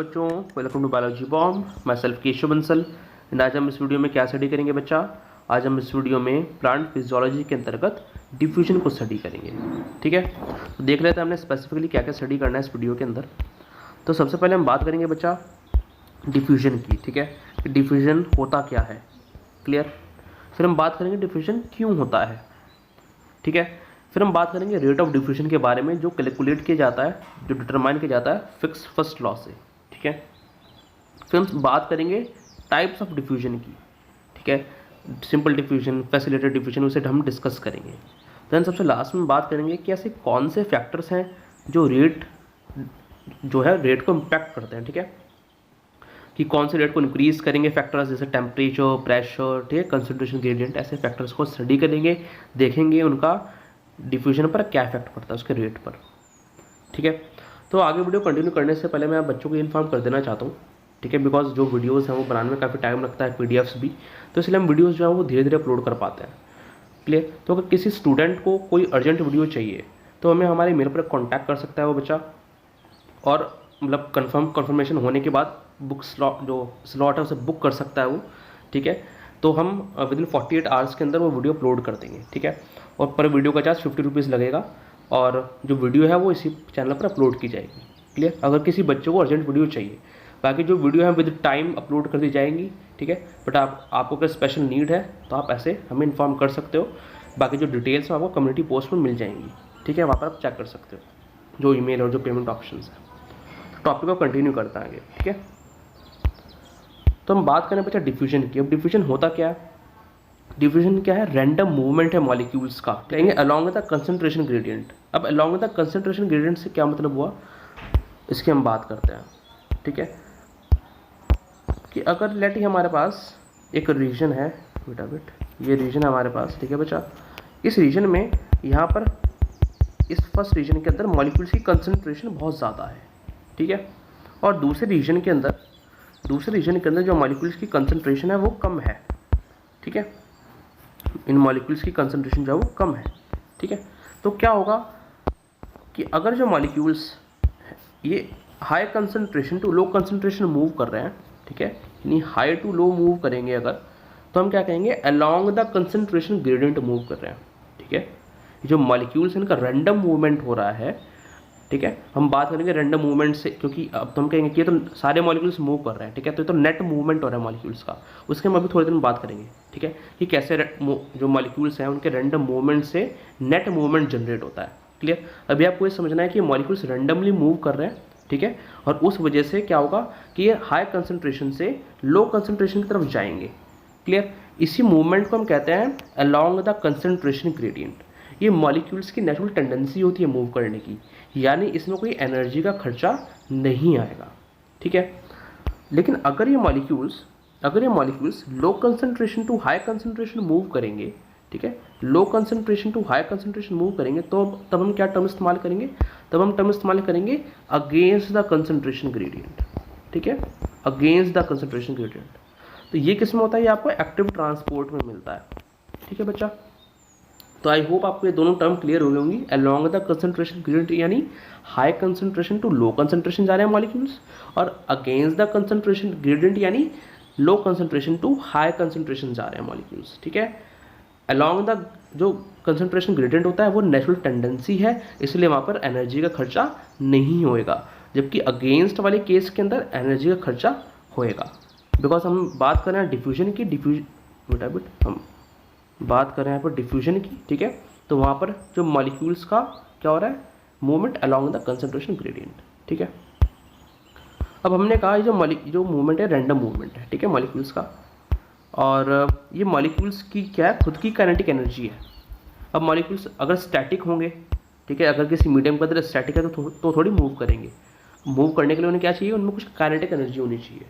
बच्चों, welcome to biology bomb. मैं self Keshav Bansal. And आज हम इस वीडियो में क्या स्टडी करेंगे बच्चा? आज हम इस वीडियो में प्लांट फिजियोलॉजी के अंतर्गत डिफ्यूजन को स्टडी करेंगे। ठीक है, तो देख लेते हैं हमने स्पेसिफिकली क्या क्या स्टडी करना है इस वीडियो के अंदर। तो सबसे पहले हम बात करेंगे बच्चा डिफ्यूजन की। ठीक है, कि डिफ्यूजन होता क्या है, क्लियर। फिर हम बात करेंगे डिफ्यूजन क्यों होता है। ठीक है, फिर हम बात करेंगे रेट ऑफ डिफ्यूजन के बारे में, जो कैलकुलेट किया जाता है, जो डिटरमाइन किया जाता है फिक्स फर्स्ट लॉ से। ठीक है, फिर हम बात करेंगे टाइप्स ऑफ डिफ्यूजन की। ठीक है, सिंपल डिफ्यूजन, फैसिलिटेटेड डिफ्यूजन, उसे हम डिस्कस करेंगे। देन सबसे लास्ट में बात करेंगे कि ऐसे कौन से फैक्टर्स हैं जो रेट को इम्पैक्ट करते हैं। ठीक है, कि कौन से रेट को इंक्रीज करेंगे फैक्टर्स, जैसे टेम्परेचर, प्रेशर, ठीक है, कंसंट्रेशन ग्रेडियंट, ऐसे फैक्टर्स को स्टडी करेंगे, देखेंगे उनका डिफ्यूजन पर क्या इफेक्ट पड़ता है, उसके रेट पर। ठीक है, तो आगे वीडियो कंटिन्यू करने से पहले मैं बच्चों को इन्फॉर्म कर देना चाहता हूँ। ठीक है, बिकॉज जो वीडियोस हैं वो बनाने में काफ़ी टाइम लगता है, पीडीएफ्स भी, तो इसलिए हम वीडियोस जो है वो धीरे धीरे अपलोड कर पाते हैं। क्लियर। तो अगर किसी स्टूडेंट को कोई अर्जेंट वीडियो चाहिए तो हमें हमारे मेल पर कॉन्टैक्ट कर सकता है वो बच्चा, और मतलब कंफर्मेशन होने के बाद बुक स्लॉट है उसे बुक कर सकता है वो। ठीक है, तो हम विद इन 48 आवर्स के अंदर वो वीडियो अपलोड कर देंगे। ठीक है, और पर वीडियो का चार्ज 50 रुपीज़ लगेगा, और जो वीडियो है वो इसी चैनल पर अपलोड की जाएगी। क्लियर, अगर किसी बच्चे को अर्जेंट वीडियो चाहिए, बाकी जो वीडियो है विद टाइम अपलोड कर दी जाएंगी। ठीक है, बट आपको अगर स्पेशल नीड है तो आप ऐसे हमें इन्फॉर्म कर सकते हो। बाकी जो डिटेल्स हैं आपको कम्युनिटी पोस्ट में मिल जाएंगी। ठीक है, वहाँ पर आप चेक कर सकते हो जो ईमेल और जो पेमेंट ऑप्शंस है। टॉपिक को कंटिन्यू करता है आगे। ठीक है, तो हम बात करें बच्चा डिफ्यूजन की। अब डिफ्यूजन होता क्या है? डिफ्यूजन क्या है? रैंडम मूवमेंट है मॉलिक्यूल्स का, कहेंगे along with the concentration gradient. अब along with the concentration gradient से क्या मतलब हुआ, इसकी हम बात करते हैं। ठीक है, कि अगर लेट ही हमारे पास एक रीजन है, ये रीजन है हमारे पास। ठीक है बच्चा, इस रीजन में यहाँ पर इस फर्स्ट रीजन के अंदर मॉलिक्यूल्स की कंसंट्रेशन बहुत ज़्यादा है। ठीक है, और दूसरे रीजन के अंदर जो मॉलिक्यूल्स की कंसंट्रेशन है वो कम है। ठीक है, इन मॉलिक्यूल्स की कंसंट्रेशन जो है वो कम है। ठीक है, तो क्या होगा कि अगर जो मॉलिक्यूल्स ये high concentration to low concentration move कर रहे हैं, ठीक है, यानी हाई टू लो मूव करेंगे अगर, तो हम क्या कहेंगे, along the concentration gradient move कर रहे हैं। ठीक है, जो मॉलिक्यूल्स इनका रैंडम मूवमेंट हो रहा है। ठीक है, हम बात करेंगे रैंडम मूवमेंट से, क्योंकि अब तो हम कहेंगे कि ये तो सारे मॉलिक्यूल्स मूव कर रहे हैं। ठीक है, तो नेट मूवमेंट हो रहा है मॉलिक्यूल्स का, उसके हम अभी थोड़ी देर में बात करेंगे। ठीक है, कि कैसे जो मॉलिक्यूल्स हैं उनके रैंडम मूवमेंट से नेट मूवमेंट जनरेट होता है। क्लियर, अभी आपको ये समझना है कि मॉलिक्यूल्स रैंडमली मूव कर रहे हैं। ठीक है, और उस वजह से क्या होगा कि ये हाई कंसंट्रेशन से लो कंसंट्रेशन की तरफ जाएंगे। क्लियर, इसी मूवमेंट को हम कहते हैं अलोंग द कंसंट्रेशन ग्रेडियंट। ये मॉलिक्यूल्स की नेचुरल टेंडेंसी होती है मूव करने की, यानी इसमें कोई एनर्जी का खर्चा नहीं आएगा। ठीक है, लेकिन अगर ये molecules low concentration to high concentration move करेंगे, ठीक है, low concentration to high concentration move करेंगे, तो तब हम क्या टर्म इस्तेमाल करेंगे? तब हम टर्म इस्तेमाल करेंगे अगेंस्ट द कंसंट्रेशन ग्रेडियंट। ठीक है, अगेंस्ट द कंसंट्रेशन ग्रेडियंट। तो ये किस में होता है? ये आपको एक्टिव ट्रांसपोर्ट में मिलता है। ठीक है बच्चा, तो आई होप आपको ये दोनों टर्म क्लियर हो गई होंगी। अलोंग द कंसंट्रेशन ग्रेडियंट यानी high concentration to low concentration जा रहे हैं मॉलिक्यूल्स, और अगेंस्ट द कंसंट्रेशन ग्रेडियंट यानी low concentration to high concentration जा रहे हैं मॉलिक्यूल्स। ठीक है, अलोंग द जो कंसंट्रेशन ग्रेडियंट होता है वो नेचुरल टेंडेंसी है, इसलिए वहाँ पर एनर्जी का खर्चा नहीं होएगा, जबकि अगेंस्ट वाले केस के अंदर एनर्जी का खर्चा होएगा। बिकॉज हम बात कर रहे हैं डिफ्यूजन की, हम बात कर रहे हैं यहाँ पर डिफ्यूजन की। ठीक है, तो वहाँ पर जो मॉलिक्यूल्स का क्या हो रहा है, movement along the concentration gradient. ठीक है, अब हमने कहा ये जो मूवमेंट है रैंडम मूवमेंट है। ठीक है, मॉलिक्यूल्स का, और ये मॉलिक्यूल्स की क्या है, खुद की काइनेटिक एनर्जी है। अब मॉलिक्यूल्स अगर स्टैटिक होंगे, ठीक है, अगर किसी मीडियम के अंदर स्टैटिक है तो थोड़ी मूव करेंगे। मूव करने के लिए उन्हें क्या चाहिए, उनमें कुछ काइनेटिक एनर्जी होनी चाहिए।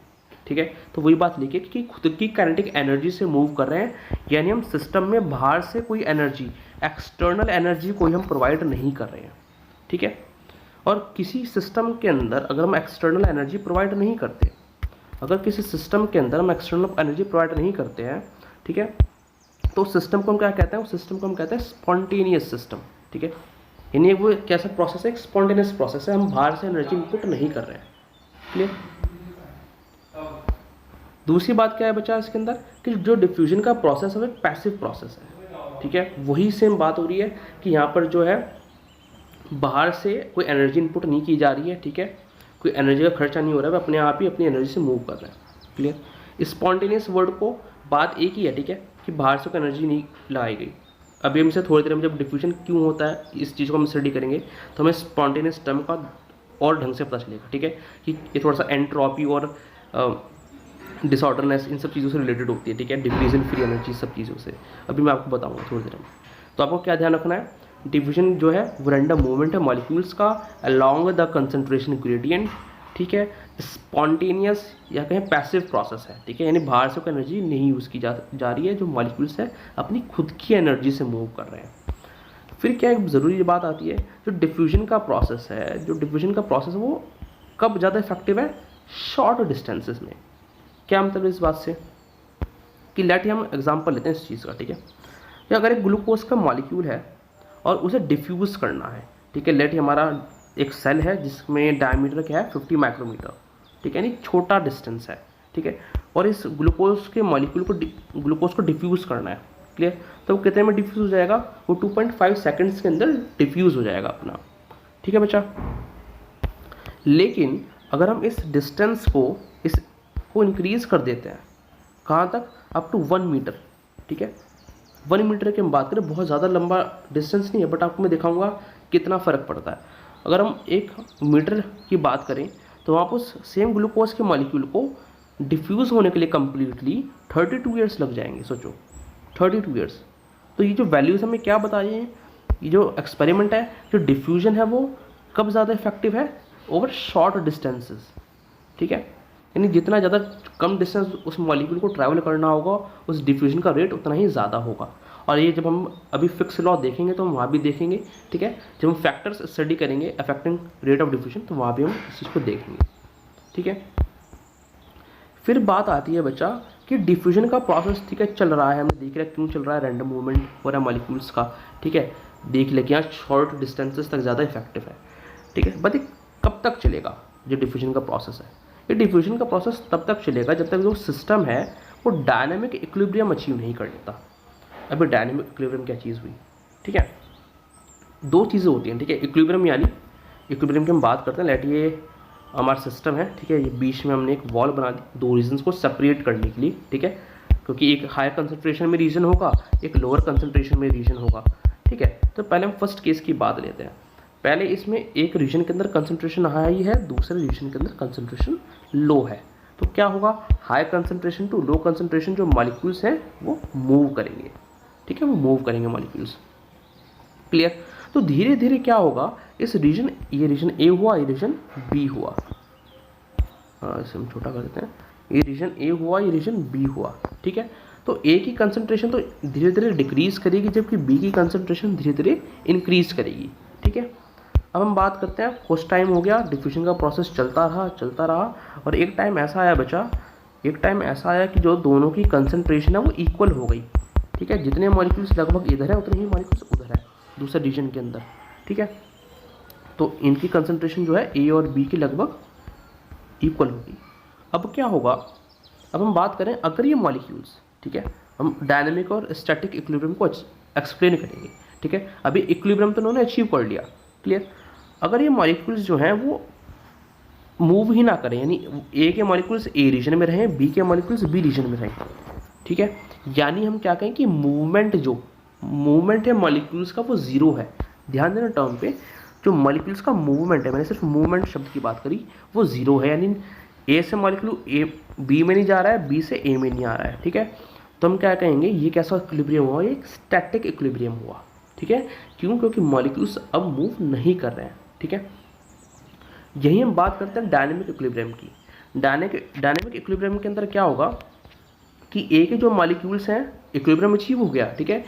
ठीक है, तो वही बात लिखिए कि खुद की काइनेटिक एनर्जी से मूव कर रहे हैं, यानी हम सिस्टम में बाहर से कोई एनर्जी, एक्सटर्नल एनर्जी कोई हम प्रोवाइड नहीं कर रहे हैं। ठीक है, और किसी सिस्टम के अंदर अगर हम एक्सटर्नल एनर्जी प्रोवाइड नहीं करते, ठीक है, तो सिस्टम को हम क्या कहते हैं, उस सिस्टम को हम कहते हैं स्पॉन्टेनियस सिस्टम। ठीक है, यानी वो कैसा प्रोसेस है, एक स्पॉन्टेनियस प्रोसेस है, हम बाहर से एनर्जी इनपुट नहीं कर रहे हैं। क्लियर। दूसरी बात क्या है बच्चा इसके अंदर कि जो डिफ्यूजन का प्रोसेस है वो पैसिव प्रोसेस है, ठीक है। वही सेम बात हो रही है कि यहाँ पर जो है बाहर से कोई एनर्जी इनपुट नहीं की जा रही है, ठीक है, कोई एनर्जी का खर्चा नहीं हो रहा है, वो अपने आप ही अपनी एनर्जी से मूव कर रहा है। क्लियर। स्पॉन्टेनियस वर्ड को बात एक ही है, ठीक है, कि बाहर से कोई एनर्जी नहीं लगाई गई। अभी हम से थोड़ी देर में जब डिफ्यूजन क्यों होता है इस चीज़ को हम स्टडी करेंगे तो हमें स्पॉन्टेनियस टर्म का और ढंग से पता चलेगा, ठीक है, कि ये थोड़ा सा एंट्रोपी और डिसऑर्डरनेस इन सब चीज़ों से रिलेटेड होती है, ठीक है, डिफ्यूजन फ्री एनर्जी सब चीज़ों से। अभी मैं आपको बताऊंगा थोड़ी देर में। तो आपको क्या ध्यान रखना है, डिफ्यूजन जो है वो रैंडम मूवमेंट है मॉलिक्यूल्स का अलोंग द कंसंट्रेशन ग्रेडियंट, ठीक है। स्पॉन्टेनियस या कहें पैसिव प्रोसेस है, ठीक है, यानी बाहर से कोई एनर्जी नहीं यूज़ की जा रही है, जो मॉलिक्यूल्स है अपनी खुद की एनर्जी से मूव कर रहे हैं। फिर क्या एक ज़रूरी बात आती है, जो डिफ्यूजन का प्रोसेस है, जो डिफ्यूजन का प्रोसेस है वो कब ज़्यादा इफेक्टिव है, शॉर्ट डिस्टेंसेस में। क्या मतलब इस बात से कि लेट हम एग्जांपल लेते हैं इस चीज़ का, ठीक है, कि अगर एक ग्लूकोज का मॉलिक्यूल है और उसे डिफ्यूज़ करना है, ठीक है, लेट हमारा एक सेल है जिसमें डायमीटर क्या है 50 माइक्रोमीटर, ठीक है, यानी छोटा डिस्टेंस है, ठीक है, और इस ग्लूकोज के मॉलिक्यूल को ग्लूकोज को डिफ्यूज़ करना है। क्लियर। तो वो कितने में डिफ्यूज़ हो जाएगा, वो 2.5 सेकेंड्स के अंदर डिफ्यूज़ हो जाएगा अपना, ठीक है बच्चा। लेकिन अगर हम इस डिस्टेंस को इंक्रीज़ कर देते हैं कहाँ तक, अप टू 1 मीटर, ठीक है। 1 मीटर की हम बात करें, बहुत ज़्यादा लंबा डिस्टेंस नहीं है, बट आपको मैं दिखाऊंगा कितना फ़र्क पड़ता है। अगर हम 1 मीटर की बात करें तो वहाँ पर सेम ग्लूकोज के मॉलिक्यूल को डिफ्यूज़ होने के लिए कम्प्लीटली 32 ईयर्स लग जाएंगे। सोचो 32 ईयर्स। तो ये जो वैल्यूज़ हमें क्या बता रही हैं, ये जो एक्सपेरिमेंट है, जो डिफ्यूजन है वो कब ज़्यादा इफेक्टिव है, ओवर शॉर्ट डिस्टेंसेस, ठीक है, यानी जितना ज़्यादा कम डिस्टेंस उस मॉलिक्यूल को ट्रैवल करना होगा उस डिफ्यूजन का रेट उतना ही ज़्यादा होगा। और ये जब हम अभी फिक्स लॉ देखेंगे तो हम वहाँ भी देखेंगे, ठीक है, जब हम फैक्टर्स स्टडी करेंगे अफेक्टिंग रेट ऑफ डिफ्यूजन तो वहाँ भी हम इस चीज़ को देखेंगे, ठीक है। फिर बात आती है बच्चा कि डिफ्यूजन का प्रोसेस, ठीक है, चल रहा है, हमने देख लिया क्यों चल रहा है, रैंडम मूवमेंट हो रहा है मॉलिक्यूल्स का, ठीक है, देख लिया कि यहाँ शॉर्ट डिस्टेंसेस तक ज़्यादा इफेक्टिव है, ठीक है। बट कब तक चलेगा जो डिफ्यूजन का प्रोसेस है, ये डिफ्यूजन का प्रोसेस तब तक चलेगा जब तक जो सिस्टम है वो डायनामिक इक्विलिब्रियम अचीव नहीं कर लेता। अभी डायनामिक इक्विलिब्रियम क्या चीज़ हुई, ठीक है, 2 चीज़ें होती हैं, ठीक है। इक्विलिब्रियम यानी इक्विलिब्रियम की हम बात करते हैं, लेट ये हमारा सिस्टम है, ठीक है, ये बीच में हमने एक वॉल बना दी 2 रीजन्स को सेपरेट करने के लिए, ठीक है, क्योंकि एक हायर कंसंट्रेशन में रीजन होगा, एक लोअर कंसंट्रेशन में रीजन होगा, ठीक है। तो पहले हम फर्स्ट केस की बात लेते हैं। पहले इसमें एक रीजन के अंदर कंसंट्रेशन हाई है, दूसरे रीजन के अंदर कंसंट्रेशन लो है, तो क्या होगा, high concentration to low concentration जो मॉलिक्यूल्स हैं वो मूव करेंगे, ठीक है, वो मूव करेंगे मॉलिक्यूल्स। क्लियर। तो धीरे धीरे क्या होगा, इस रीजन, ये रीजन ए हुआ, ये रीजन बी हुआ, इसे हम छोटा कर देते हैं, ये रीजन ए हुआ, ये रीजन बी हुआ, ठीक है। तो ए की कंसंट्रेशन तो धीरे धीरे डिक्रीज करेगी जबकि बी की कंसंट्रेशन धीरे धीरे इंक्रीज करेगी, ठीक है। अब हम बात करते हैं, कुछ टाइम हो गया, डिफ्यूजन का प्रोसेस चलता रहा और एक टाइम ऐसा आया बच्चा, एक टाइम ऐसा आया कि जो दोनों की कंसंट्रेशन है वो इक्वल हो गई, ठीक है, जितने मॉलिक्यूल्स लगभग इधर है उतने ही मॉलिक्यूल्स उधर है दूसरे रीजन के अंदर, ठीक है। तो इनकी कंसंट्रेशन जो है ए और बी की लगभग इक्वल होगी। अब क्या होगा, अब हम बात करें अगर ये मॉलिक्यूल्स, ठीक है, हम डायनेमिक और स्टैटिक इक्विलिब्रियम को एक्सप्लेन करेंगे, ठीक है। अभी इक्विलिब्रियम तो उन्होंने अचीव कर लिया, क्लियर। अगर ये मॉलिक्यूल्स जो हैं वो मूव ही ना करें, यानी ए के मॉलिक्यूल्स ए रीजन में रहें, बी के मॉलिक्यूल्स बी रीजन में रहें, ठीक है, यानी हम क्या कहें कि मूवमेंट है मॉलिक्यूल्स का वो जीरो है। ध्यान देना टर्म पे, जो मॉलिक्यूल्स का मूवमेंट है, मैंने सिर्फ मूवमेंट शब्द की बात करी, वो जीरो है, यानी ए से मॉलिक्यूल ए बी में नहीं जा रहा है, बी से ए में नहीं आ रहा है, ठीक है। तो हम क्या कहेंगे, ये कैसा इक्विलिब्रियम हुआ, ये स्टैटिक इक्विलिब्रियम हुआ, ठीक है। क्यों, क्योंकि मॉलिक्यूल्स अब मूव नहीं कर रहे हैं, ठीक है। यही हम बात करते हैं डायनेमिक इक्विलिब्रियम की। डायनेमिक इक्विलिब्रियम के अंदर क्या होगा कि ए के जो मॉलिक्यूल्स हैं इक्विलिब्रियम अचीव हो गया, ठीक है,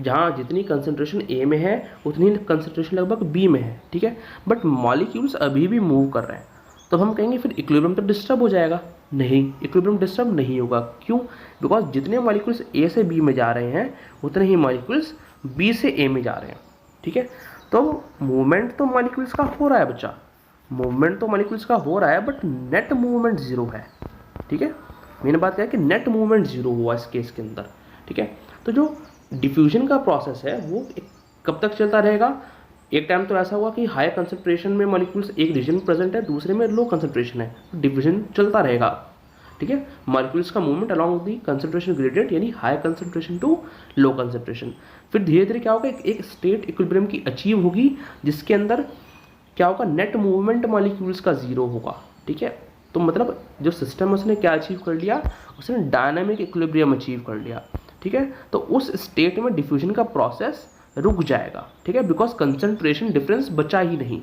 जहाँ जितनी कंसंट्रेशन ए में है उतनी कंसंट्रेशन लगभग बी में है, ठीक है, बट मॉलिक्यूल्स अभी भी मूव कर रहे हैं। तो हम कहेंगे फिर इक्विलिब्रियम तो डिस्टर्ब हो जाएगा। नहीं, इक्विलिब्रियम डिस्टर्ब नहीं होगा। क्यों, बिकॉज जितने मॉलिक्यूल्स ए से बी में जा रहे हैं उतने ही मॉलिक्यूल्स बी से ए में जा रहे हैं, ठीक है। तो मूवमेंट तो मॉलिक्यूल्स का हो रहा है बच्चा, मूवमेंट तो मॉलिक्यूल्स का हो रहा है बट नेट मूवमेंट जीरो है, ठीक है। मैंने बात किया कि नेट मूवमेंट जीरो हुआ इस केस के अंदर, ठीक है। तो जो डिफ्यूजन का प्रोसेस है वो कब तक चलता रहेगा, एक टाइम तो ऐसा हुआ कि हाई कंसंट्रेशन में मॉलिक्यूल्स एक रीजन में प्रेजेंट है, दूसरे में लो कंसंट्रेशन है, डिफ्यूजन चलता रहेगा, ठीक है। मॉलिक्यूल्स का movement along the concentration gradient यानी high concentration to low concentration. फिर धीरे धीरे क्या होगा, एक स्टेट इक्विलिब्रियम की अचीव होगी जिसके अंदर क्या होगा, नेट मूवमेंट मॉलिक्यूल्स का जीरो होगा, ठीक है। तो मतलब जो सिस्टम उसने क्या अचीव कर लिया, उसने डायनामिक इक्विलिब्रियम अचीव कर लिया, ठीक है। तो उस स्टेट में डिफ्यूजन का प्रोसेस रुक जाएगा, ठीक है, बिकॉज कंसंट्रेशन डिफरेंस बचा ही नहीं,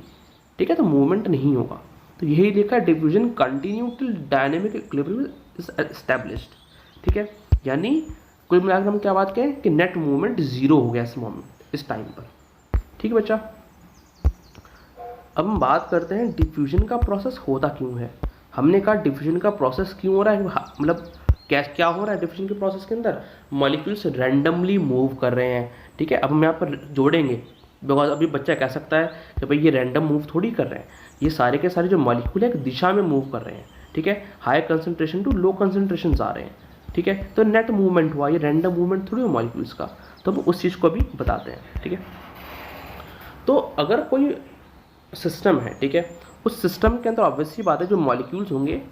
ठीक है, तो मूवमेंट नहीं होगा। तो यही देखा, diffusion continue till dynamic equilibrium is established, ठीक है। यानी कुल मिलाकर हम क्या बात कहें कि नेट मूवमेंट जीरो हो गया इस मोमेंट, इस टाइम पर, ठीक है बच्चा। अब हम बात करते हैं डिफ्यूजन का प्रोसेस होता क्यों है। हमने कहा डिफ्यूजन का प्रोसेस क्यों हो रहा है, मतलब क्या हो रहा है डिफ्यूजन के प्रोसेस के अंदर, मॉलिक्यूल्स रैंडमली मूव कर रहे हैं, ठीक है। अब हम यहाँ पर जोड़ेंगे, बिकॉज अभी बच्चा कह सकता है कि भाई ये रैंडम मूव थोड़ी कर रहे हैं, ये सारे के सारे जो मॉलिक्यूल है एक दिशा में मूव कर रहे हैं, ठीक है, high concentration to low concentration आ रहे हैं, ठीक है। तो नेट मूवमेंट हुआ, ये रैंडम मूवमेंट थोड़ी हुआ मॉलिक्यूल्स का, तो हम उस चीज़ को अभी बताते हैं, ठीक है। तो अगर कोई सिस्टम है, ठीक है, उस सिस्टम के अंदर ऑब्वियसली बात है जो मॉलिक्यूल्स होंगे,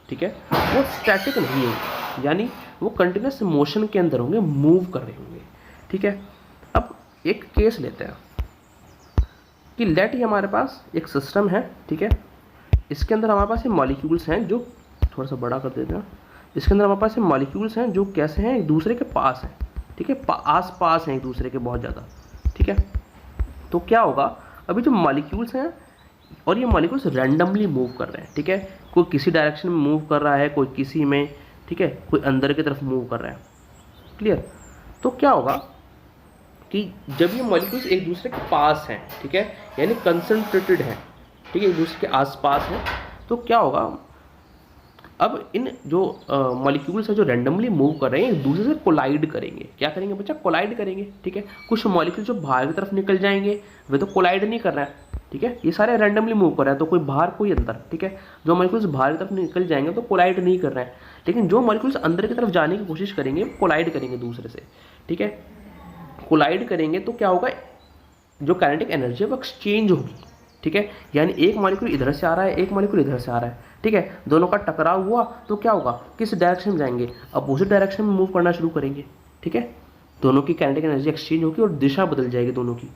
ठीक है, वो स्टैटिक नहीं होंगे, यानी वो कंटिन्यूस मोशन के अंदर होंगे, मूव कर रहे होंगे, ठीक है। अब एक केस लेते हैं कि लेट ही हमारे पास एक सिस्टम है, ठीक है, इसके अंदर हमारे पास ये मॉलिक्यूल्स हैं, जो थोड़ा सा बड़ा कर देते हैं, इसके अंदर हमारे पास ये मॉलिक्यूल्स हैं जो कैसे हैं, एक दूसरे के पास हैं, ठीक है, आस पास हैं एक दूसरे के बहुत ज़्यादा, ठीक है। तो क्या होगा, अभी जो मॉलिक्यूल्स हैं और ये मॉलिक्यूल्स रैंडमली मूव कर रहे हैं, ठीक है, कोई किसी डायरेक्शन में मूव कर रहा है, कोई किसी में, ठीक है, कोई अंदर की तरफ मूव कर रहा है, क्लियर। तो क्या होगा कि जब ये मॉलिक्यूल्स एक दूसरे के पास हैं, ठीक है, यानी कंसंट्रेटेड हैं, ठीक है, एक दूसरे के आसपास हैं, तो क्या होगा, अब इन जो मॉलिक्यूल्स हैं जो रैंडमली मूव कर रहे हैं एक दूसरे से कोलाइड करेंगे। क्या करेंगे बच्चा, कोलाइड करेंगे, ठीक है। कुछ मॉलिक्यूल जो बाहर की तरफ निकल जाएंगे वे तो कोलाइड नहीं कर रहे हैं, ठीक है, ये सारे रैंडमली मूव कर रहे हैं, तो कोई बाहर कोई अंदर, ठीक है। जो मॉलिक्यूल्स बाहर की तरफ निकल जाएंगे तो कोलाइड नहीं कर रहे हैं, लेकिन जो मॉलिक्यूल्स अंदर की तरफ जाने की कोशिश करेंगे कोलाइड करेंगे दूसरे से, ठीक है। कोलाइड करेंगे तो क्या होगा, जो काइनेटिक एनर्जी है वो एक्सचेंज होगी, ठीक है, यानी एक मॉलिक्यूल इधर से आ रहा है, एक मॉलिक्यूल इधर से आ रहा है, ठीक है, दोनों का टकराव हुआ तो क्या होगा, किस डायरेक्शन में जाएंगे, अपोजिट डायरेक्शन में मूव करना शुरू करेंगे, ठीक है। दोनों की काइनेटिक एनर्जी एक्सचेंज होगी और दिशा बदल जाएगी दोनों की।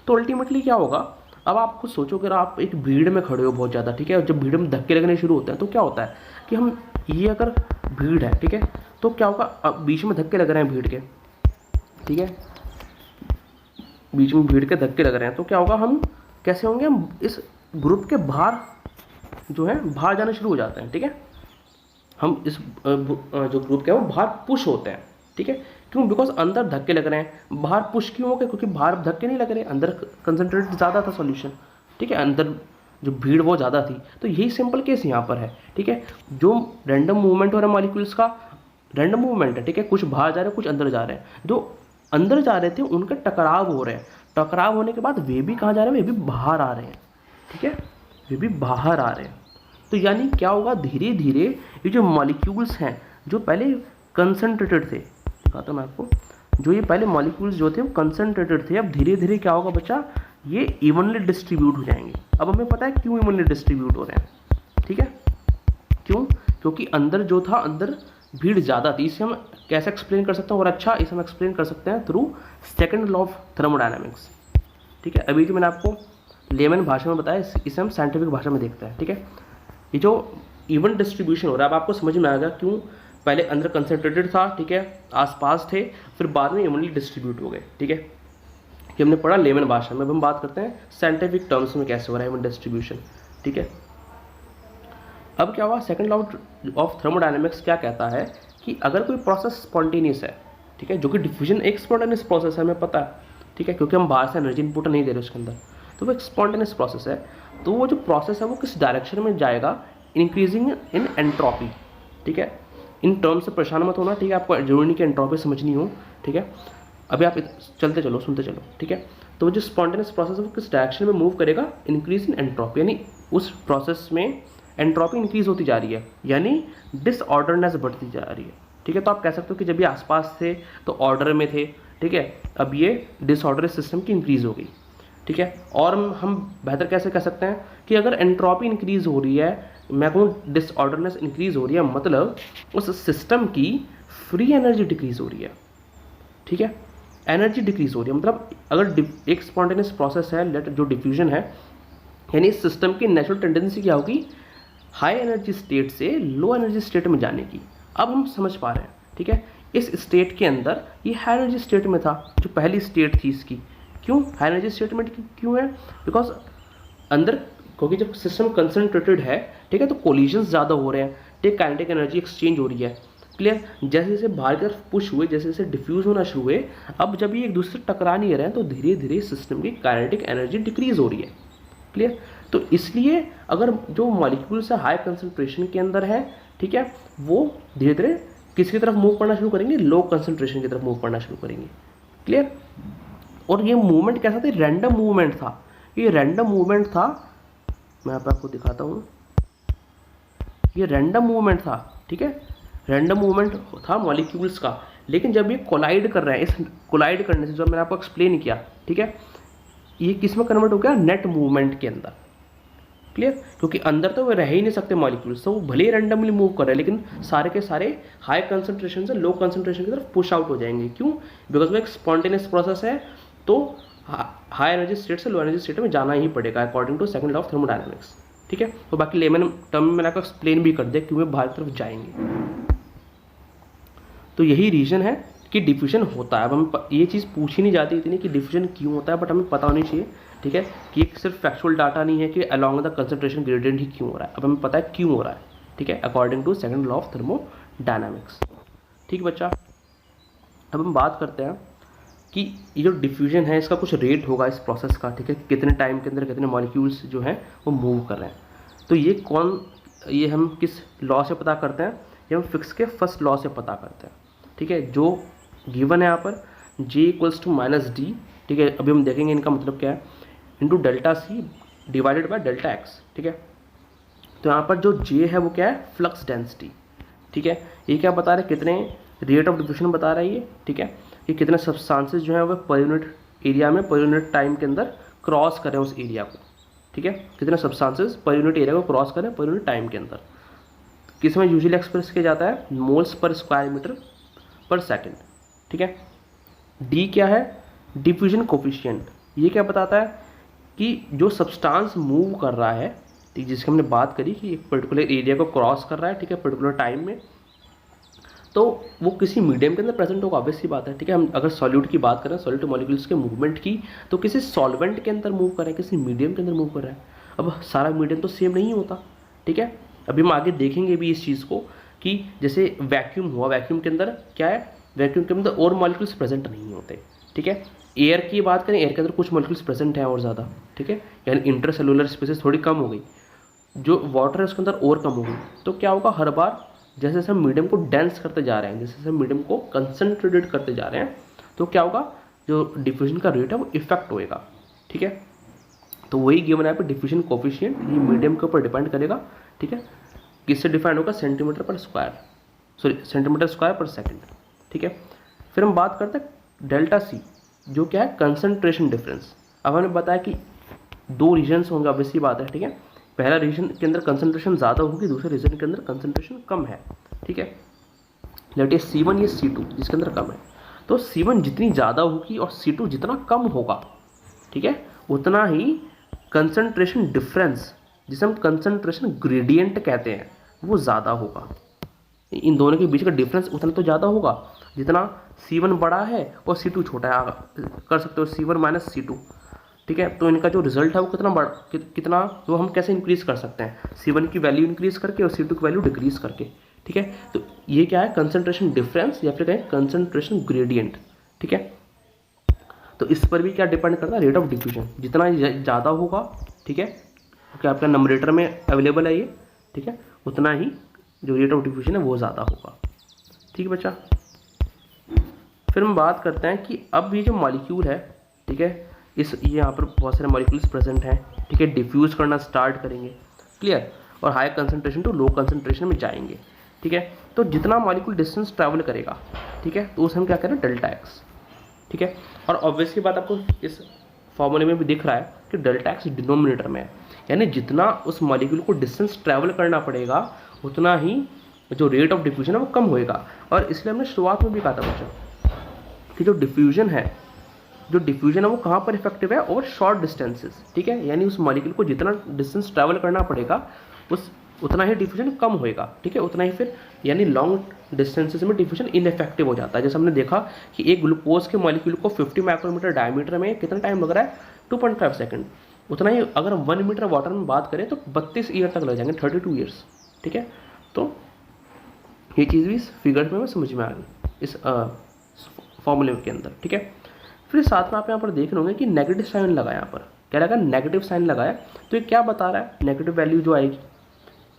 तो अल्टीमेटली क्या होगा, अब आप खुद सोचो, अगर आप एक भीड़ में खड़े हो बहुत ज़्यादा, ठीक है, और जब भीड़ में धक्के लगने शुरू होते हैं तो क्या होता है कि हम ये अगर भीड़ है, ठीक है, तो क्या होगा, अब बीच में धक्के लग रहे हैं भीड़ के, ठीक है, बीच में भीड़ के धक्के लग रहे हैं, तो क्या होगा, हम कैसे होंगे, हम इस ग्रुप के बाहर जो है बाहर जाना शुरू हो जाते हैं, ठीक है। हम इस जो ग्रुप के है वो बाहर पुश होते हैं, ठीक है। क्यों, बिकॉज अंदर धक्के लग रहे हैं, बाहर पुश क्यों हो गए, क्योंकि बाहर धक्के नहीं लग रहे, अंदर कंसंट्रेट ज़्यादा था सॉल्यूशन, ठीक है, अंदर जो भीड़ वो ज़्यादा थी। तो यही सिंपल केस यहाँ पर है, ठीक है। जो रैंडम मूवमेंट हो रहा है मॉलिक्यूल्स का, रैंडम मूवमेंट है, ठीक है, कुछ बाहर जा रहे हैं कुछ अंदर जा रहे हैं, जो अंदर जा रहे थे उनके टकराव हो रहे हैं, टकराव होने के बाद वे भी कहाँ जा रहे हैं, वे भी बाहर आ रहे हैं, ठीक है, वे भी बाहर आ रहे हैं। तो यानी क्या होगा, धीरे धीरे ये जो मॉलिक्यूल्स हैं जो पहले कंसंट्रेटेड थे, दिखाता हूँ मैं आपको, जो ये पहले मॉलिक्यूल्स जो थे वो कंसंट्रेटेड थे, अब धीरे धीरे क्या होगा बच्चा, ये इवनली डिस्ट्रीब्यूट हो जाएंगे। अब हमें पता है क्यों इवनली डिस्ट्रीब्यूट हो रहे हैं, ठीक है, क्यों, क्योंकि अंदर जो था, अंदर भीड़ ज़्यादा थी। इसे हम कैसे एक्सप्लेन कर सकते हैं, और अच्छा इसे हम एक्सप्लेन कर सकते हैं through second law of thermodynamics, ठीक है। अभी जो मैंने आपको लेमन भाषा में बताया, इसे हम साइंटिफिक भाषा में देखते हैं, ठीक है। ये जो इवन डिस्ट्रीब्यूशन हो रहा है, अब आपको समझ में आ गया क्यों पहले अंदर कंसंट्रेटेड था, ठीक है, आसपास थे, फिर बाद में इवनली डिस्ट्रीब्यूट हो गए, ठीक है। ये हमने पढ़ा लेमन भाषा में। अब हम बात करते हैं साइंटिफिक टर्म्स में कैसे हो रहा है इवन डिस्ट्रीब्यूशन, ठीक है। अब क्या हुआ, सेकंड लॉ ऑफ थर्मोडायनामिक्स क्या कहता है कि अगर कोई प्रोसेस स्पॉन्टेनियस है, ठीक है, जो कि डिफ्यूजन एक स्पॉन्टेनियस प्रोसेस है, हमें पता है, ठीक है, क्योंकि हम बाहर से एनर्जी इनपुट नहीं दे रहे उसके अंदर, तो वो एक स्पॉन्टेनियस प्रोसेस है। तो वो जो प्रोसेस है वो किस डायरेक्शन में जाएगा, इंक्रीजिंग इन एंट्रोपी, ठीक है। इन टर्म्स से परेशान मत होना, ठीक है, आपको जरूरी नहीं कि एंट्रोपी समझनी हो, ठीक है। अभी आप चलते चलो, सुनते चलो, ठीक है। तो वो जो स्पॉन्टेनियस प्रोसेस है वो किस डायरेक्शन में मूव करेगा, इंक्रीज इन एंट्रोपी, यानी उस प्रोसेस में एंट्रोपी इंक्रीज होती जा रही है, यानी डिसऑर्डरनेस बढ़ती जा रही है। ठीक है, तो आप कह सकते हो कि जब ये आसपास थे तो ऑर्डर में थे, ठीक है, अब ये डिसऑर्डर सिस्टम की इंक्रीज हो गई। ठीक है, और हम बेहतर कैसे कह सकते हैं कि अगर एंट्रोपी इंक्रीज हो रही है, मैं कहूँ डिसऑर्डरनेस इंक्रीज हो रही है, मतलब उस सिस्टम की फ्री एनर्जी डिक्रीज हो रही है। ठीक है, एनर्जी डिक्रीज हो रही है, मतलब अगर एक स्पॉन्टेनियस प्रोसेस है लेट जो डिफ्यूजन है, यानी इस सिस्टम की नेचुरल टेंडेंसी क्या होगी, हाई एनर्जी स्टेट से लो एनर्जी स्टेट में जाने की। अब हम समझ पा रहे हैं। ठीक है, इस स्टेट के अंदर ये हाई एनर्जी स्टेट में था, जो पहली स्टेट थी इसकी। क्यों हाई एनर्जी स्टेट में क्यों है, बिकॉज अंदर, क्योंकि जब सिस्टम कंसंट्रेटेड है, ठीक है, तो कोलिजन्स ज़्यादा हो रहे हैं, ठीक, काइनेटिक एनर्जी एक्सचेंज हो रही है। क्लियर, जैसे जैसे बाहर की तरफ पुश हुए, जैसे जैसे डिफ्यूज होना शुरू हुए, अब जब ये एक दूसरे से टकरा नहीं रहे हैं तो धीरे धीरे सिस्टम की काइनेटिक एनर्जी डिक्रीज हो रही है। क्लियर, तो इसलिए अगर जो मॉलिक्यूल्स है हाई कंसंट्रेशन के अंदर है, ठीक है, वो धीरे धीरे किसकी तरफ मूव करना शुरू करेंगे, लो कंसंट्रेशन की तरफ मूव करना शुरू करेंगे। क्लियर, और ये मूवमेंट कैसा था, रैंडम मूवमेंट था। ये रैंडम मूवमेंट था, मैं आपको दिखाता हूँ, ये रैंडम मूवमेंट था। ठीक है, रैंडम मूवमेंट था मॉलिक्यूल्स का, लेकिन जब ये कोलाइड कर रहे हैं, इस कोलाइड करने से जो मैंने आपको एक्सप्लेन किया, ठीक है, ये किस में कन्वर्ट हो गया, नेट मूवमेंट के अंदर। क्लियर, क्योंकि अंदर तो वो रह ही नहीं सकते मॉलिक्यूल्स, तो वो भले ही रैंडमली मूव कर रहे हैं, लेकिन सारे के सारे हाई कंसंट्रेशन से लो कंसंट्रेशन की तरफ पुश आउट हो जाएंगे। क्यों, बिकॉज वो एक स्पॉन्टेनियस प्रोसेस है, तो हाई एनर्जी स्टेट से लो एनर्जी स्टेट में जाना ही पड़ेगा according to second law of thermodynamics. ठीक है, तो बाकी लेमन टर्म में मैंने आपको एक्सप्लेन भी कर दिया क्यों वे बाहर की तरफ जाएंगे। तो यही रीजन है कि डिफ्यूजन होता है। अब हम ये चीज़ पूछी नहीं जाती इतनी कि डिफ्यूजन क्यों होता है, बट हमें पता होनी चाहिए। ठीक है, कि एक सिर्फ फैक्चुअल डाटा नहीं है कि अलॉन्ग द कंसंट्रेशन ग्रेडियंट ही क्यों हो रहा है, अब हमें पता है क्यों हो रहा है। ठीक है, according to second law of thermodynamics. ठीक बच्चा, अब हम बात करते हैं कि ये जो डिफ्यूजन है इसका कुछ रेट होगा इस प्रोसेस का। ठीक है, कितने टाइम के अंदर कितने मॉलिक्यूल्स जो हैं वो मूव कर रहे हैं। तो ये हम किस लॉ से पता करते हैं, ये हम फिक्स के फर्स्ट लॉ से पता करते हैं। ठीक है, जो गिवन है यहाँ पर J = -d। ठीक है, अभी हम देखेंगे इनका मतलब क्या है, into delta C divided by delta X. ठीक है, तो यहाँ पर जो J है वो क्या है, फ्लक्स डेंसिटी। ठीक है, ये क्या बता रहे हैं, कितने रेट ऑफ डिफ्यूजन बता रहा है ये। ठीक है, ये कितने सब्सटेंसेस जो है वो पर यूनिट एरिया में पर यूनिट टाइम के अंदर क्रॉस करें उस एरिया को। ठीक है, कितने सब्सटेंसेस पर यूनिट एरिया को क्रॉस करें पर यूनिट टाइम के अंदर। किस में यूजुअली एक्सप्रेस किया जाता है, मोल्स पर स्क्वायर मीटर पर सेकेंड। ठीक है, डी क्या है, डिफ्यूजन कोफिशिएंट। ये क्या बताता है कि जो सब्सटेंस मूव कर रहा है, ठीक, जिसकी हमने बात करी कि एक पर्टिकुलर एरिया को क्रॉस कर रहा है, ठीक है, पर्टिकुलर टाइम में, तो वो किसी मीडियम के अंदर प्रेजेंट होगा, ऑब्वियस सी बात है। ठीक है, हम अगर सॉल्यूट की बात करें, सॉल्यूट मॉलिक्यूल्स के मूवमेंट की, तो किसी सॉल्वेंट के अंदर मूव कर रहे हैं, किसी मीडियम के अंदर मूव कर रहा है। अब सारा मीडियम तो सेम नहीं होता। ठीक है, अभी हम आगे देखेंगे भी इस चीज़ को कि जैसे वैक्यूम हुआ, वैक्यूम के अंदर क्या है, वैक्यूम के अंदर और मॉलिक्यूल्स प्रेजेंट नहीं होते। ठीक है, एयर की बात करें, एयर के अंदर कुछ मॉलिक्यूल्स प्रेजेंट हैं और ज़्यादा। ठीक है, यानी इंटरसेलुलर स्पेसेस थोड़ी कम हो गई, जो वाटर है उसके अंदर और कम हो गई। तो क्या होगा, हर बार जैसे जैसे हम मीडियम को डेंस करते जा रहे हैं, जैसे जैसे मीडियम को कंसंट्रेटेड करते जा रहे हैं, तो क्या होगा, जो डिफ्यूजन का रेट है वो इफेक्ट होएगा। ठीक है, तो वही गिवन है पे डिफ्यूजन कोफिशिएंट, ये मीडियम के ऊपर डिपेंड करेगा। ठीक है, किससे डिफाइंड होगा, सेंटीमीटर पर स्क्वायर, सॉरी सेंटीमीटर स्क्वायर पर सेकेंड। ठीक है, फिर हम बात करते हैं डेल्टा सी, जो क्या है, कंसंट्रेशन डिफरेंस। अब हमने बताया कि दो रीजन्स होंगे, ऑब्वियसली बात है। ठीक है, पहला रीजन के अंदर कंसंट्रेशन ज़्यादा होगी, दूसरे रीजन के अंदर कंसंट्रेशन कम है। ठीक है, लेट इज C1 या C2 जिसके अंदर कम है। तो C1 जितनी ज़्यादा होगी और C2 जितना कम होगा, ठीक है, उतना ही कंसंट्रेशन डिफरेंस, जिसे हम कंसंट्रेशन ग्रेडियंट कहते हैं, वो ज़्यादा होगा। इन दोनों के बीच का डिफरेंस उतना तो ज़्यादा होगा जितना C1 बड़ा है और C2 छोटा है। कर सकते हो C1 - C2। ठीक है, तो इनका जो रिजल्ट है वो कितना बड़ा, कितना, वो हम कैसे इंक्रीज़ कर सकते हैं, C1 की वैल्यू इंक्रीज़ करके और C2 की वैल्यू डिक्रीज़ करके। ठीक है, तो ये क्या है, कंसंट्रेशन डिफरेंस या फिर कहें कंसंट्रेशन ग्रेडियंट। ठीक है, तो इस पर भी क्या डिपेंड करता है, रेट ऑफ डिफ्यूजन जितना ज़्यादा होगा, ठीक है, क्योंकि आपका नंबरेटर में अवेलेबल है ये, ठीक है, उतना ही जो रेट ऑफ डिफ्यूजन है वो ज़्यादा होगा। ठीक है बच्चा, फिर हम बात करते हैं कि अब ये जो मॉलिक्यूल है, ठीक है, ये यहाँ पर बहुत सारे मॉलिक्यूल्स प्रेजेंट हैं। ठीक है, डिफ्यूज़ करना स्टार्ट करेंगे, क्लियर, और high concentration to low concentration में जाएंगे, ठीक है। तो जितना मॉलिक्यूल डिस्टेंस ट्रैवल करेगा, ठीक है, तो उसे हम क्या करें, डेल्टा एक्स, ठीक है। और ऑब्वियसली बात आपको इस फॉर्मूले में भी दिख रहा है कि डेल्टा एक्स डिनोमिनेटर में है, यानी जितना उस मॉलिक्यूल को डिस्टेंस ट्रैवल करना पड़ेगा उतना ही जो रेट ऑफ डिफ्यूजन है वो कम होएगा। और इसलिए हमने शुरुआत में भी कहा था बच्चों कि जो डिफ्यूजन है वो कहाँ पर इफेक्टिव है, ओवर शॉर्ट डिस्टेंसेस, ठीक है, यानी उस मॉलिक्यूल को जितना डिस्टेंस ट्रैवल करना पड़ेगा उतना ही डिफ्यूजन कम होएगा, ठीक है, उतना ही फिर यानी लॉन्ग डिस्टेंसेस में डिफ्यूजन इनफेक्टिव हो जाता है। जैसे हमने देखा कि एक ग्लूकोज के मॉलिक्यूल को 50 माइक्रोमीटर डायमीटर में कितना टाइम लग रहा है, 2.5 सेकंड, उतना ही अगर 1 मीटर वाटर में बात करें तो 32 ईयर तक लग जाएंगे, 32 ईयर्स, ठीक है। तो ये चीज़ भी इस फिगर में समझ में आ गई इस फॉर्मूले के अंदर, ठीक है। फिर साथ में आप यहाँ पर देख रहे होंगे कि नेगेटिव साइन लगाया, यहाँ पर क्या लगा, नेगेटिव साइन लगाया। तो ये क्या बता रहा है, नेगेटिव वैल्यू जो आएगी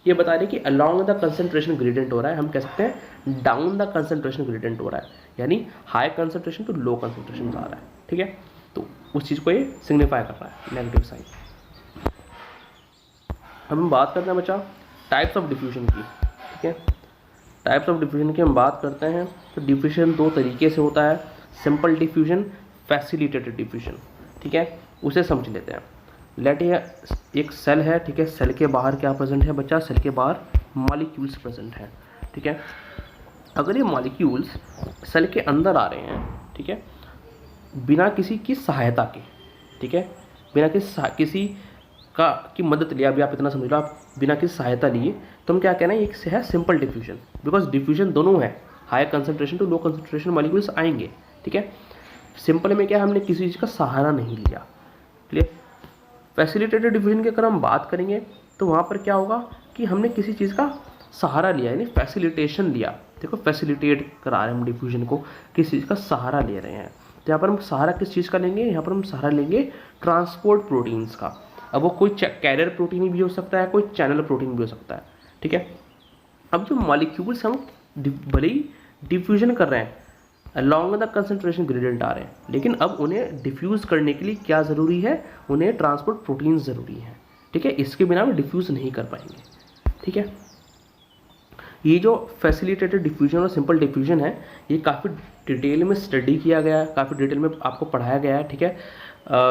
ये बता रही है कि अलोंग द कंसंट्रेशन ग्रेडियंट हो रहा है, हम कह सकते हैं डाउन द कंसंट्रेशन ग्रेडियंट हो रहा है, यानी high concentration to low concentration जा रहा है, ठीक है। तो उस चीज़ को ये सिग्निफाई कर रहा है नेगेटिव साइन। अब हम बात करते हैं बच्चा टाइप्स ऑफ डिफ्यूजन की, ठीक है। टाइप्स ऑफ डिफ्यूजन की हम बात करते हैं तो डिफ्यूजन दो तरीके से होता है, सिंपल डिफ्यूजन, फैसिलिटेटेड डिफ्यूजन, ठीक है। उसे समझ लेते हैं। लेट ये एक सेल है, ठीक है, सेल के बाहर क्या प्रेजेंट है बच्चा, सेल के बाहर मॉलिक्यूल्स प्रेजेंट हैं, ठीक है। अगर ये मॉलिक्यूल्स सेल के अंदर आ रहे हैं, ठीक है, बिना किसी की सहायता के, ठीक है, बिना किसी की मदद लिया, अभी आप इतना समझ लो, आप बिना किसी सहायता लिए, तो हम क्या कहना है, एक से है सिंपल डिफ्यूजन, बिकॉज डिफ्यूजन दोनों है, high concentration to low concentration molecules आएंगे, ठीक है। सिंपल में क्या, हमने किसी चीज़ का सहारा नहीं लिया, क्लियर। फैसिलिटेटेड डिफ्यूजन की अगर हम बात करेंगे तो वहाँ पर क्या होगा कि हमने किसी चीज़ का सहारा लिया, यानी फैसिलिटेशन लिया, देखो फैसिलिटेट करा रहे हैं हम डिफ्यूजन को, किसी चीज़ का सहारा ले रहे हैं। तो यहाँ पर हम सहारा किस चीज़ का लेंगे, यहाँ पर हम सहारा लेंगे ट्रांसपोर्ट प्रोटीन्स का। अब वो कोई कैरियर प्रोटीन भी हो सकता है, कोई चैनल प्रोटीन भी हो सकता है, ठीक है। अब जो मॉलिक्यूल्स हम भले ही डिफ्यूजन कर रहे हैं, अलॉन्ग द कंसंट्रेशन ग्रेडियंट आ रहे हैं, लेकिन अब उन्हें डिफ्यूज़ करने के लिए क्या ज़रूरी है, उन्हें ट्रांसपोर्ट प्रोटीन ज़रूरी है, ठीक है। इसके बिना हम डिफ्यूज़ नहीं कर पाएंगे, ठीक है। ये जो फैसिलिटेटेड डिफ्यूजन और सिंपल डिफ्यूजन है, ये काफ़ी डिटेल में स्टडी किया गया है, काफ़ी डिटेल में आपको पढ़ाया गया है, ठीक है।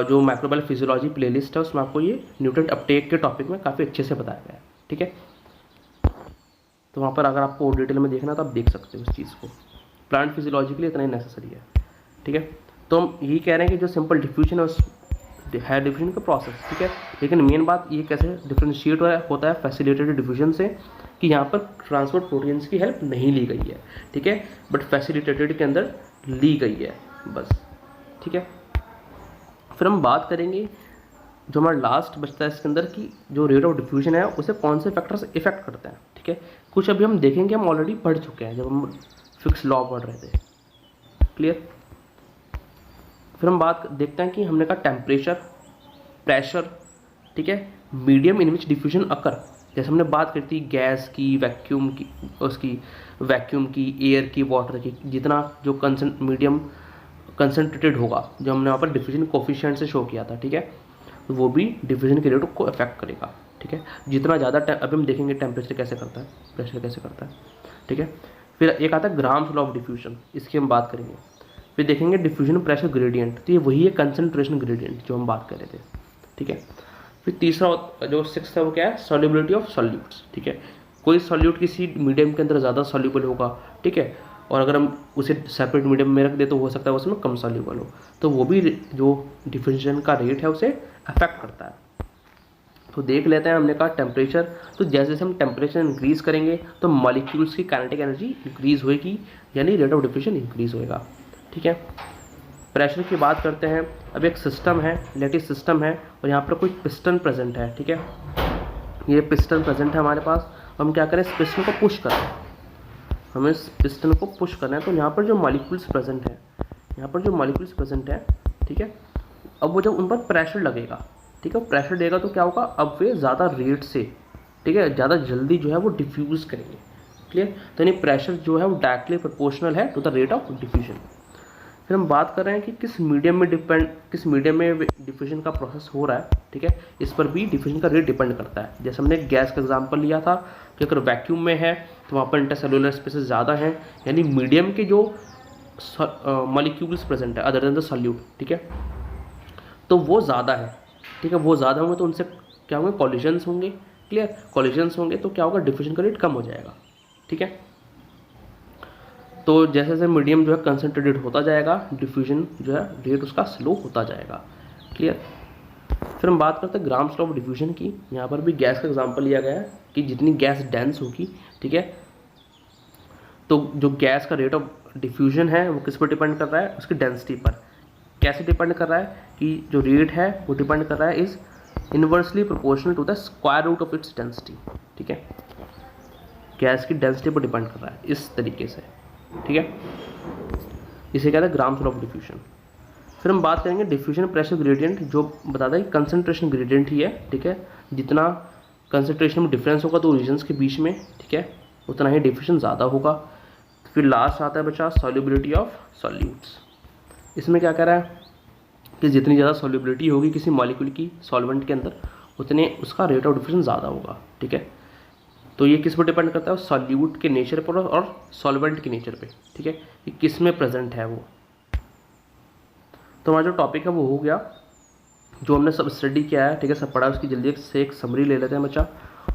जो माइक्रोबायल फिजियोलॉजी प्लेलिस्ट है उसमें आपको ये न्यूट्रिएंट अपटेक के टॉपिक में काफ़ी अच्छे से बताया गया है, ठीक है। तो वहाँ पर अगर आपको डिटेल में देखना तो आप देख सकते हो उस चीज़ को, प्लांट फिजियोलॉजी के लिए इतना ही नेसेसरी है, ठीक है। तो हम यही कह रहे हैं कि जो सिंपल डिफ्यूजन है उस है डिफ्यूजन का प्रोसेस, ठीक है। लेकिन मेन बात ये कैसे डिफ्रेंशिएट होता है फैसिलिटेटेड डिफ्यूजन से, कि यहाँ पर ट्रांसपोर्ट प्रोटीन्स की हेल्प नहीं ली गई है, ठीक है, बट फैसिलिटेटेड के अंदर ली गई है बस, ठीक है। फिर हम बात करेंगे जो हमारा लास्ट बचता है इसके अंदर की जो रेट ऑफ डिफ्यूजन है उसे कौन से फैक्टर्स इफेक्ट करते हैं, ठीक है। कुछ अभी हम देखेंगे, हम ऑलरेडी पढ़ चुके हैं जब हम फिक्स लॉ पढ़ रहे थे, क्लियर। फिर हम बात देखते हैं कि हमने कहा टेम्परेचर, प्रेशर, ठीक है, मीडियम इन विच डिफ्यूजन अकर, जैसे हमने बात करती गैस की, वैक्यूम की, उसकी वैक्यूम की, एयर की, वाटर की, जितना जो मीडियम कंसनट्रेटेड होगा, जो हमने वहाँ पर डिफ्यूजन कोफिशिएंट से शो किया था, ठीक है, तो वो भी डिफ्यूजन के रेट को अफेक्ट करेगा, ठीक है। जितना ज़्यादा अभी हम देखेंगे टेम्परेचर कैसे करता है, प्रेशर कैसे करता है, ठीक है। फिर एक आता है ग्राम्स लॉ ऑफ डिफ्यूजन, इसकी हम बात करेंगे। फिर देखेंगे डिफ्यूजन प्रेशर ग्रेडियंट, तो ये वही है कंसंट्रेशन ग्रेडियंट जो हम बात कर रहे थे, ठीक है। फिर तीसरा जो सिक्स्थ है वो क्या है, सॉल्युबिलिटी ऑफ सॉल्यूट्स, ठीक है। कोई सॉल्यूट किसी मीडियम के अंदर ज़्यादा सॉल्यूबल होगा, ठीक है, और अगर हम उसे सेपरेट मीडियम में रख दे तो हो सकता है उसमें कम सॉल्यूबल हो, तो वो भी जो डिफ्यूजन का रेट है उसे अफेक्ट करता है। तो देख लेते हैं, हमने कहा टेम्परेचर, तो जैसे जैसे हम टेम्परेचर इंक्रीज करेंगे तो मॉलिक्यूल्स की काइनेटिक एनर्जी इंक्रीज होएगी, यानी रेट ऑफ डिफ्यूजन इंक्रीज होएगा, ठीक है। प्रेशर की बात करते हैं। अब एक सिस्टम है, लैटिस सिस्टम है, और यहाँ पर कोई पिस्टन प्रेजेंट है, ठीक है, ये पिस्टन प्रेजेंट है हमारे पास। हम क्या करें, इस पिस्टन को पुश करें, हमें इस पिस्टन को पुश करना है। तो यहाँ पर जो मॉलिक्यूल्स प्रेजेंट है, यहाँ पर जो मॉलिक्यूल्स प्रेजेंट है, ठीक है, अब वो जब उन पर प्रेशर लगेगा, ठीक है, प्रेशर देगा तो क्या होगा, अब वे ज़्यादा रेट से, ठीक है, ज़्यादा जल्दी जो है वो डिफ्यूज़ करेंगे, क्लियर। तो यानी प्रेशर जो है वो डायरेक्टली प्रोपोर्शनल है to the rate of diffusion. फिर हम बात कर रहे हैं कि किस मीडियम में डिफ्यूजन का प्रोसेस हो रहा है, ठीक है, इस पर भी डिफ्यूजन का रेट डिपेंड करता है। जैसे हमने गैस का एग्जांपल लिया था कि अगर वैक्यूम में है तो वहाँ पर इंटरसेलुलर स्पेसेस ज़्यादा हैं, यानी मीडियम के जो मॉलिक्यूल्स प्रेजेंट है अदर देन द सॉल्यूट, ठीक है, तो वो ज़्यादा है, ठीक है, वो ज़्यादा होंगे तो उनसे क्या होंगे, कॉलिजन्स होंगे, क्लियर, कॉलिजन्स होंगे तो क्या होगा, डिफ्यूजन का रेट कम हो जाएगा, ठीक है। तो जैसे जैसे मीडियम जो है कंसनट्रेटेड होता जाएगा, डिफ्यूजन जो है रेट उसका स्लो होता जाएगा, क्लियर। फिर हम बात करते हैं ग्राम्स लॉ ऑफ डिफ्यूजन की। यहाँ पर भी गैस का एग्जांपल लिया गया है कि जितनी गैस डेंस होगी, ठीक है, तो जो गैस का रेट ऑफ डिफ्यूजन है वो किस पर डिपेंड कर रहा है, उसकी डेंसिटी पर। कैसे डिपेंड कर रहा है कि जो रेट है वो डिपेंड कर रहा है is inversely proportional to the square root of its density, ठीक है, गैस की डेंसिटी पर डिपेंड कर रहा है इस तरीके से, ठीक है, इसे कहते हैं ग्राम्स लॉ ऑफ डिफ्यूजन। फिर हम बात करेंगे डिफ्यूजन प्रेशर ग्रेडियंट, जो बताता है कि कंसंट्रेशन ग्रेडियंट ही है, ठीक है, जितना कंसंट्रेशन में डिफरेंस होगा तो रीजन्स के बीच में, ठीक है, उतना ही डिफ्यूजन ज़्यादा होगा। फिर लास्ट आता है बच्चा सॉल्युबिलिटी ऑफ सॉल्यूट्स। इसमें क्या कह रहा है कि जितनी ज़्यादा सॉल्युबिलिटी होगी किसी मॉलिक्यूल की सॉल्वेंट के अंदर, उतने उसका रेट ऑफ डिफ्यूजन ज़्यादा होगा, ठीक है। तो ये किस पर डिपेंड करता है, सॉल्यूट के नेचर पर और सॉल्वेंट के नेचर पे, ठीक है, कि किस में प्रेजेंट है वो। तो हमारा जो टॉपिक है वो हो गया, जो हमने सब स्टडी किया है, ठीक है, सब पढ़ा, उसकी जल्दी से एक समरी ले लेते हैं बच्चा।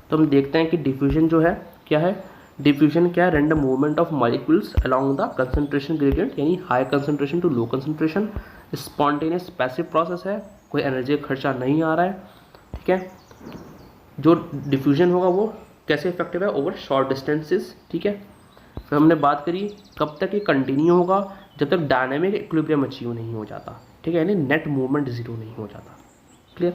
तो हम देखते हैं कि डिफ्यूजन जो है क्या है, डिफ्यूजन क्या है, random movement of molecules along the concentration gradient, यानी high concentration to low concentration, spontaneous passive process है, कोई एनर्जी का खर्चा नहीं आ रहा है, ठीक है। जो डिफ्यूजन होगा वो कैसे इफेक्टिव है, ओवर शॉर्ट डिस्टेंसेस, ठीक है। फिर हमने बात करी कब तक ये कंटिन्यू होगा, जब तक डायनामिक इक्विलिब्रियम अचीव नहीं हो जाता, ठीक है, यानी नेट मूवमेंट जीरो नहीं हो जाता, क्लियर।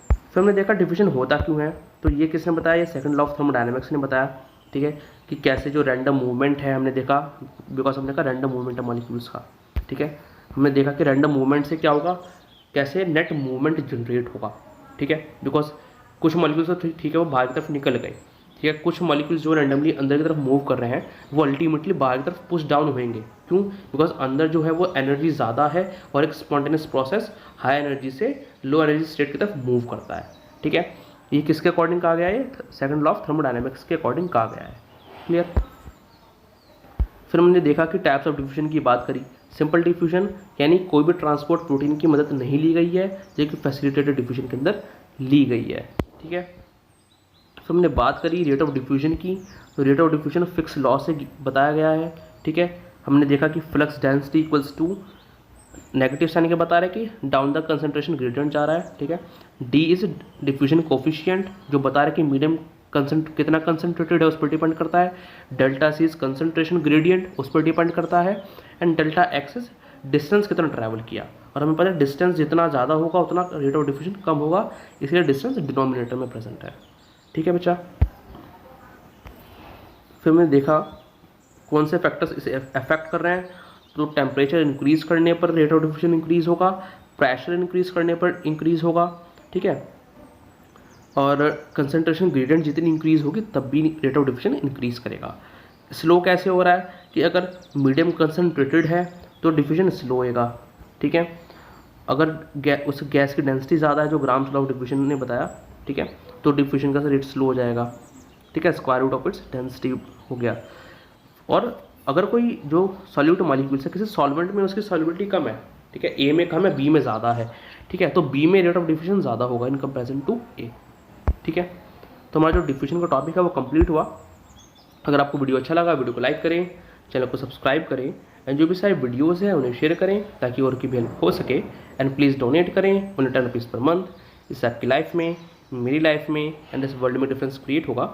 फिर हमने देखा डिफ्यूजन होता क्यों है, तो ये किसने बताया, ये सेकंड लॉ ऑफ थर्मोडायनामिक्स ने बताया, ठीक है, कि कैसे जो रैंडम मूवमेंट है हमने देखा, बिकॉज हमने कहा रैंडम मूवमेंट है मॉलिक्यूल्स का, ठीक है, हमने देखा कि रैंडम मूवमेंट से क्या होगा, कैसे नेट मूवमेंट जनरेट होगा, ठीक है, बिकॉज कुछ मॉलिक्यूल्स तो ठीक है वो बाहर की तरफ निकल गए, ठीक है, कुछ मॉलिक्यूल्स जो रैंडमली अंदर की तरफ मूव कर रहे हैं वो अल्टीमेटली बाहर की तरफ पुश डाउन होंगे, क्यों, बिकॉज अंदर जो है वो एनर्जी ज़्यादा है और एक स्पॉन्टेनियस प्रोसेस हाई एनर्जी से लो एनर्जी स्टेट की तरफ मूव करता है, ठीक है। ये किसके अकॉर्डिंग कहा गया है, सेकंड लॉ ऑफ थर्मोडायनामिक्स के अकॉर्डिंग कहा गया है, क्लियर। फिर हमने देखा कि टाइप्स ऑफ डिफ्यूजन की बात करी। सिंपल डिफ्यूजन यानी कोई भी ट्रांसपोर्ट प्रोटीन की मदद नहीं ली गई है, जो कि फैसिलिटेटेड डिफ्यूजन के अंदर ली गई है, ठीक है। तो हमने बात करी रेट ऑफ डिफ्यूजन की, तो rate of diffusion Fick's law से बताया गया है, ठीक है। हमने देखा कि flux density equals to negative sign के बता रहे कि डाउन द कंसंट्रेशन ग्रेडियंट जा रहा है, ठीक है। डी इज डिफ्यूजन कोफिशिएंट, जो बता रहे कि मीडियम कितना कंसंट्रेटेड है उस पर डिपेंड करता है। Delta C is concentration gradient, उस पर डिपेंड करता है। And delta X is distance कितना ट्रैवल किया, और हमें पता है डिस्टेंस जितना ज़्यादा होगा उतना रेट ऑफ डिफ्यूजन कम होगा, इसलिए डिस्टेंस डिनोमिनेटर में प्रेजेंट है, ठीक है बच्चा। फिर हमने देखा कौन से फैक्टर्स इसे अफेक्ट कर रहे हैं, तो टेम्परेचर इंक्रीज करने पर रेट ऑफ डिफ्यूजन इंक्रीज होगा, प्रेशर इंक्रीज करने पर इंक्रीज होगा, ठीक है, और कंसंट्रेशन ग्रेडियंट जितनी इंक्रीज होगी तब भी रेट ऑफ डिफ्यूजन इंक्रीज करेगा। स्लो कैसे हो रहा है कि अगर मीडियम कंसंट्रेटेड है तो डिफ्यूजन स्लो होएगा, ठीक है। अगर उस गैस की डेंसिटी ज़्यादा है, जो ग्राम्स लॉ ऑफ डिफ्यूजन ने बताया, ठीक है, तो डिफ्यूजन का रेट स्लो हो जाएगा, ठीक है, square root of its density हो गया। और अगर कोई जो सॉल्यूट मॉलिक्यूल्स है किसी सॉल्वेंट में उसकी सॉल्युबिलिटी कम है, ठीक है, ए में कम है बी में ज़्यादा है, ठीक है, तो बी में रेट ऑफ डिफ्यूजन ज़्यादा होगा इन कंपेरिजन टू ए, ठीक है। तो हमारा जो डिफ्यूजन का टॉपिक है वो कंप्लीट हुआ। अगर आपको वीडियो अच्छा लगा वीडियो को लाइक करें, चैनल को सब्सक्राइब करें, एंड जो भी सारे वीडियोस हैं उन्हें शेयर करें ताकि और की भी हेल्प हो सके। एंड प्लीज़ डोनेट करें 10 रुपीज़ पर मंथ, इससे आपकी लाइफ में, मेरी लाइफ में एंड इस वर्ल्ड में डिफरेंस क्रिएट होगा।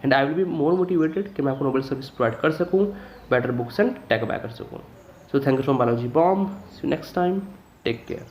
And I will be more motivated कि मैं आपको नोबल सर्विस प्रोवाइड कर सकूँ, better books and tag back कर सकूँ। So thank you from Balaji bomb, see you next time, take care.